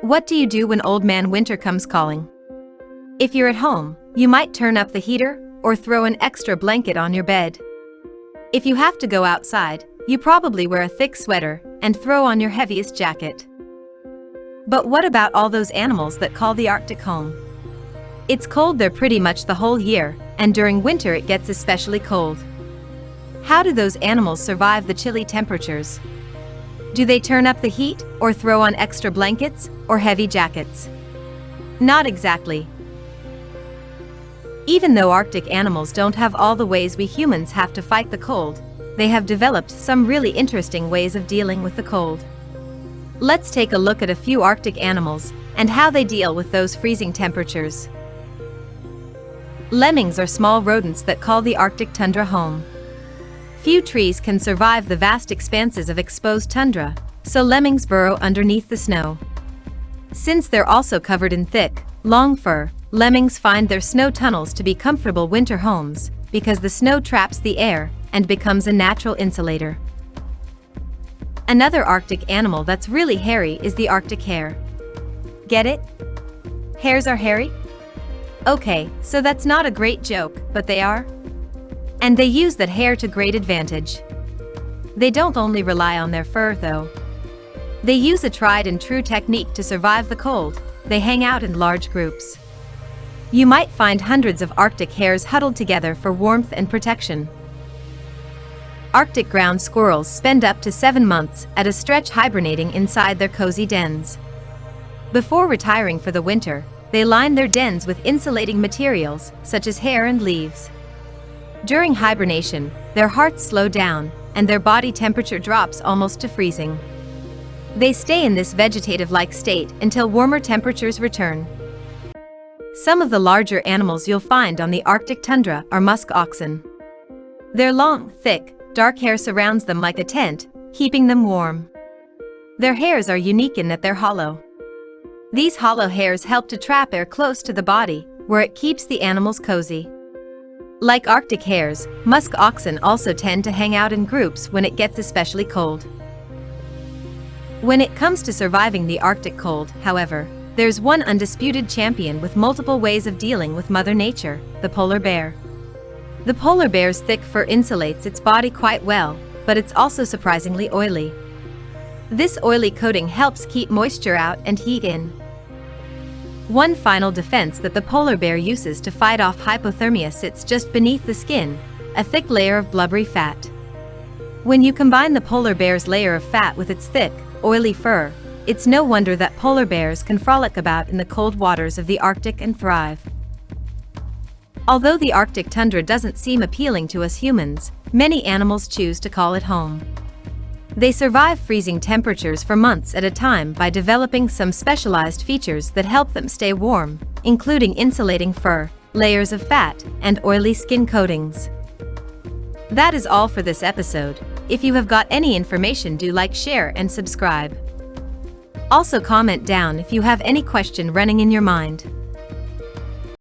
What do you do when Old Man Winter comes calling? If you're at home, you might turn up the heater or throw an extra blanket on your bed. If you have to go outside, you probably wear a thick sweater and throw on your heaviest jacket. But what about all those animals that call the Arctic home? It's cold there pretty much the whole year, and during winter it gets especially cold. How do those animals survive the chilly temperatures? Do they turn up the heat, or throw on extra blankets, or heavy jackets? Not exactly. Even though Arctic animals don't have all the ways we humans have to fight the cold, they have developed some really interesting ways of dealing with the cold. Let's take a look at a few Arctic animals and how they deal with those freezing temperatures. Lemmings are small rodents that call the Arctic tundra home. Few trees can survive the vast expanses of exposed tundra, so lemmings burrow underneath the snow. Since they're also covered in thick, long fur, lemmings find their snow tunnels to be comfortable winter homes because the snow traps the air and becomes a natural insulator. Another Arctic animal that's really hairy is the Arctic hare. Get it? Hares are hairy? Okay, so that's not a great joke, but they are. And they use that hair to great advantage. They don't only rely on their fur though. They use a tried and true technique to survive the cold. They hang out in large groups. You might find hundreds of Arctic hares huddled together for warmth and protection. Arctic ground squirrels spend up to 7 months at a stretch hibernating inside their cozy dens. Before retiring for the winter, they line their dens with insulating materials such as hair and leaves. During hibernation, their hearts slow down and their body temperature drops almost to freezing. They stay in this vegetative-like state until warmer temperatures return. Some of the larger animals you'll find on the Arctic tundra are musk oxen. Their long, thick, dark hair surrounds them like a tent, keeping them warm. Their hairs are unique in that they're hollow. These hollow hairs help to trap air close to the body, where it keeps the animals cozy. Like Arctic hares, musk oxen also tend to hang out in groups when it gets especially cold. When it comes to surviving the Arctic cold, however, there's one undisputed champion with multiple ways of dealing with Mother Nature, the polar bear. The polar bear's thick fur insulates its body quite well, but it's also surprisingly oily. This oily coating helps keep moisture out and heat in. One final defense that the polar bear uses to fight off hypothermia sits just beneath the skin, a thick layer of blubbery fat. When you combine the polar bear's layer of fat with its thick, oily fur, it's no wonder that polar bears can frolic about in the cold waters of the Arctic and thrive. Although the Arctic tundra doesn't seem appealing to us humans, many animals choose to call it home. They survive freezing temperatures for months at a time by developing some specialized features that help them stay warm, including insulating fur, layers of fat, and oily skin coatings. That is all for this episode. If you have got any information, do like, share, and subscribe. Also comment down if you have any question running in your mind.